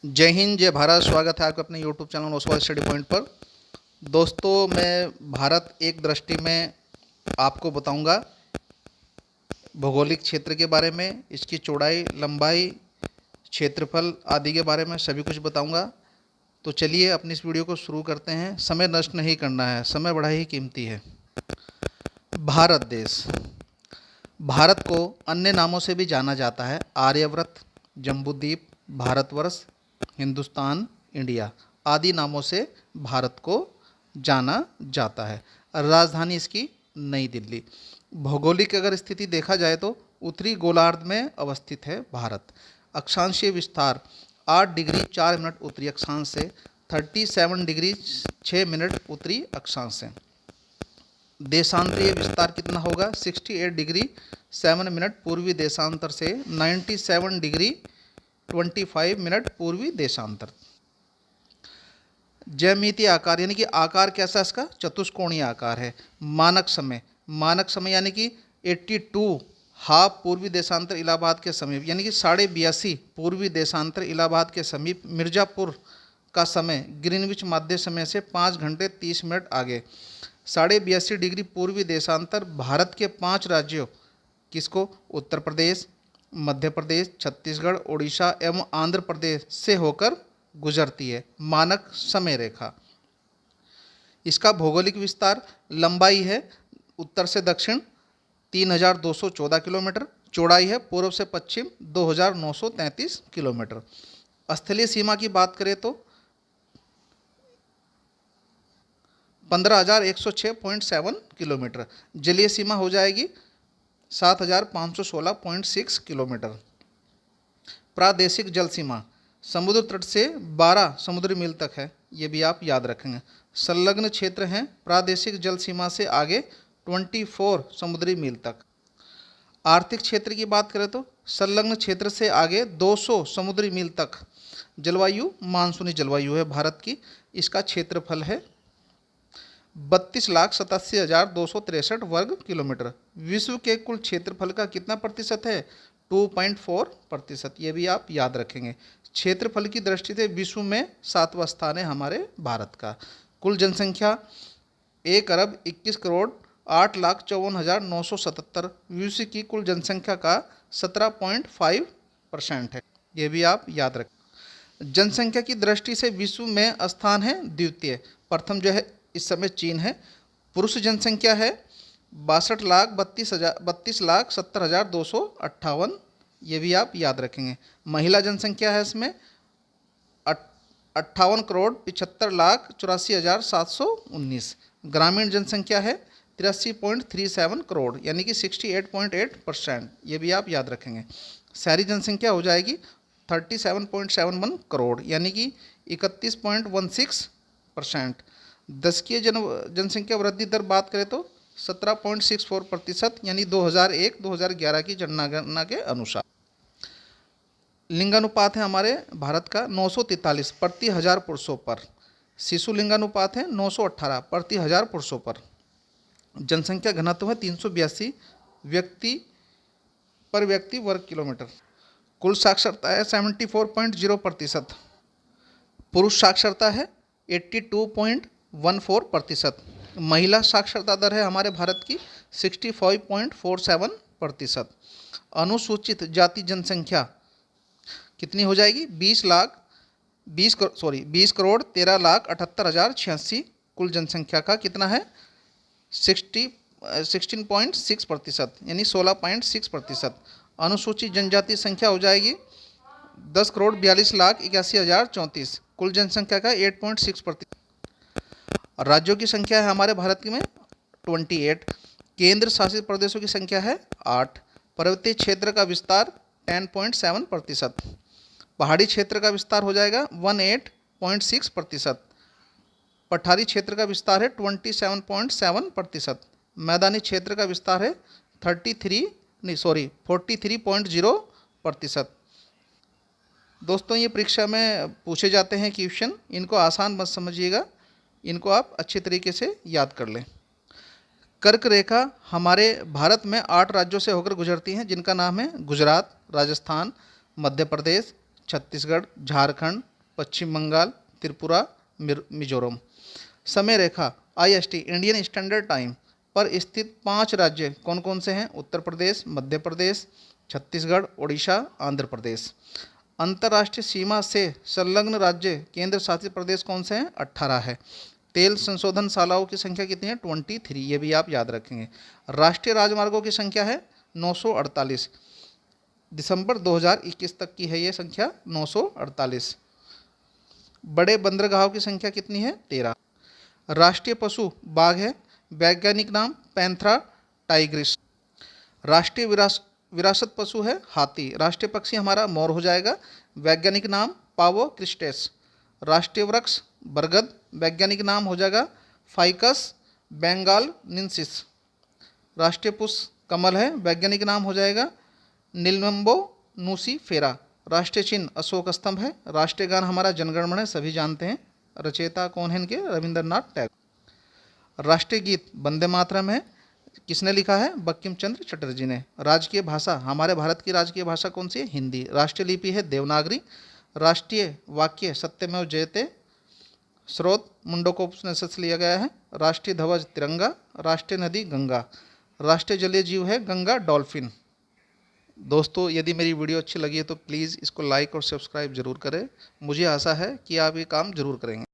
जय हिंद, जय भारत। स्वागत है आपका अपने YouTube channel Oswal study point पर। दोस्तों, मैं भारत एक दृष्टि में आपको बताऊंगा भौगोलिक क्षेत्र के बारे में, इसकी चौड़ाई, लंबाई, क्षेत्रफल आदि के बारे में सभी कुछ बताऊंगा। तो चलिए अपनी इस वीडियो को शुरू करते हैं। समय नष्ट नहीं करना है, समय बड़ा ही कीमती है। भारत देश, भारत को अन्य नामों से भी जाना जाता है। आर्यव्रत, जम्बूद्वीप, भारतवर्ष, हिंदुस्तान, इंडिया आदि नामों से भारत को जाना जाता है। राजधानी इसकी नई दिल्ली। भौगोलिक अगर स्थिति देखा जाए तो उत्तरी गोलार्ध में अवस्थित है भारत। अक्षांशीय विस्तार 8 डिग्री 4 मिनट उत्तरी अक्षांश से, 37 डिग्री 6 मिनट उत्तरी अक्षांश से। देशांतरीय विस्तार कितना होगा? 68 डिग्री 7 मिनट पूर्वी देशांतर से, 97 डिग्री 25 मिनट पूर्वी देशांतर। ज्यामितीय आकार यानी कि आकार कैसा इसका? चतुष्कोणीय आकार है। मानक समय, मानक समय यानी कि 82 हाफ पूर्वी देशांतर इलाहाबाद के समीप, यानी कि 82.5 पूर्वी देशांतर इलाहाबाद के समीप। मिर्ज़ापुर का समय ग्रीनविच माध्य समय से 5 घंटे 30 मिनट आगे। 82.5 डिग्री पूर्वी देशांतर भारत के 5 राज्यों, किसको? उत्तर प्रदेश, मध्य प्रदेश, छत्तीसगढ़, उड़ीसा एवं आंध्र प्रदेश से होकर गुजरती है। मानक समय रेखा। इसका भौगोलिक विस्तार, लंबाई है उत्तर से दक्षिण 3214 किलोमीटर, चौड़ाई है पूर्व से पश्चिम 2933 किलोमीटर। स्थलीय सीमा की बात करें तो 15,106.7 किलोमीटर। जलीय सीमा हो जाएगी 7,516.6 किलोमीटर। प्रादेशिक जल सीमा समुद्र तट से 12 समुद्री मील तक है, ये भी आप याद रखेंगे। संलग्न क्षेत्र हैं प्रादेशिक जल सीमा से आगे 24 समुद्री मील तक। आर्थिक क्षेत्र की बात करें तो संलग्न क्षेत्र से आगे 200 समुद्री मील तक। जलवायु मानसूनी जलवायु है भारत की। इसका क्षेत्रफल है 32,87,263 वर्ग किलोमीटर। विश्व के कुल क्षेत्रफल का कितना प्रतिशत है? 2.4%। ये भी आप याद रखेंगे। क्षेत्रफल की दृष्टि से विश्व में 7वां स्थान है हमारे भारत का। कुल जनसंख्या 1,21,08,54,977 विश्व की कुल जनसंख्या का 17.5% है। ये भी आप याद रखें। जनसंख्या की दृष्टि से विश्व में स्थान है द्वितीय। प्रथम जो है इस समय चीन है। पुरुष जनसंख्या है 62,70,258। ये भी आप याद रखेंगे। महिला जनसंख्या है इसमें 58,75,84,719। ग्रामीण जनसंख्या है 83.37 करोड़, यानी कि 68.8%। ये भी आप याद रखेंगे। शहरी जनसंख्या हो जाएगी 37.71 करोड़, यानी कि 31.16%। दशकीय जनसंख्या वृद्धि दर बात करें तो 17.64%, यानी 2001-2011 की जनगणना के अनुसार। लिंगानुपात है हमारे भारत का 943 प्रति 1000 पुरुषों पर। शिशु लिंगानुपात है 918 प्रति 1000 पुरुषों पर। जनसंख्या घनत्व है 382 व्यक्ति वर्ग किलोमीटर। कुल साक्षरता है 74.0%। पुरुष साक्षरता है 82.14%। महिला साक्षरता दर है हमारे भारत की 65.47%। अनुसूचित जाति जनसंख्या कितनी हो जाएगी? 20 करोड़ 13,78,086। कुल जनसंख्या का कितना है? 16.6%, यानी 16.6%। अनुसूचित जनजाति संख्या हो जाएगी 10,42,81,034। कुल जनसंख्या का 8.6%। राज्यों की संख्या है हमारे भारत में 28। केंद्र शासित प्रदेशों की संख्या है 8। पर्वतीय क्षेत्र का विस्तार 10.7%। पहाड़ी क्षेत्र का विस्तार हो जाएगा 18.6%। पठारी क्षेत्र का विस्तार है 27.7%। मैदानी क्षेत्र का विस्तार है 43.0%। दोस्तों, ये परीक्षा में पूछे जाते हैं क्वेश्चन, इनको आसान मत समझिएगा, इनको आप अच्छे तरीके से याद कर लें। कर्क रेखा हमारे भारत में 8 राज्यों से होकर गुजरती हैं, जिनका नाम है गुजरात, राजस्थान, मध्य प्रदेश, छत्तीसगढ़, झारखंड, पश्चिम बंगाल, त्रिपुरा, मिजोरम। समय रेखा IST इंडियन स्टैंडर्ड टाइम पर स्थित 5 राज्य कौन कौन से हैं? उत्तर प्रदेश, मध्य प्रदेश, छत्तीसगढ़, उड़ीसा, आंध्र प्रदेश। अंतर्राष्ट्रीय सीमा से संलग्न राज्य केंद्र शासित प्रदेश कौन से हैं? 18 है। तेल संशोधनशालाओं की संख्या कितनी है? 23, ये भी आप याद रखेंगे। राष्ट्रीय राजमार्गों की संख्या है 948, दिसंबर 2021 तक की है ये संख्या 948। बड़े बंदरगाहों की संख्या कितनी है? 13। राष्ट्रीय पशु बाघ है, वैज्ञानिक नाम पैंथरा टाइग्रिस। राष्ट्रीय विरासत पशु है हाथी। राष्ट्रीय पक्षी हमारा मोर हो जाएगा, वैज्ञानिक नाम पावो क्रिस्टेस। राष्ट्रीय वृक्ष बरगद, वैज्ञानिक नाम हो जाएगा फाइकस बेंगाल निंसिस। राष्ट्रीय पुष्प कमल है, वैज्ञानिक नाम हो जाएगा नीलम्बो नूसीफेरा। राष्ट्रीय चिन्ह अशोक स्तंभ है। राष्ट्रीय गान हमारा जनगण मन है, सभी जानते हैं। रचयिता कौन है इनके? रविंद्रनाथ टैगोर। राष्ट्रीय गीत वंदे मातरम है, किसने लिखा है? बंकिम चंद्र चटर्जी ने। राजकीय भाषा हमारे भारत की राजकीय भाषा कौन सी है? हिंदी। राष्ट्रीय लिपि है देवनागरी। राष्ट्रीय वाक्य सत्यमेव जयते स्रोत मुंडकोपनिषद से लिया गया है। राष्ट्रीय ध्वज तिरंगा। राष्ट्रीय नदी गंगा। राष्ट्रीय जलीय जीव है गंगा डॉल्फिन। दोस्तों, यदि मेरी वीडियो अच्छी लगी है तो प्लीज़ इसको लाइक और सब्सक्राइब जरूर करें। मुझे आशा है कि आप ये काम जरूर करेंगे।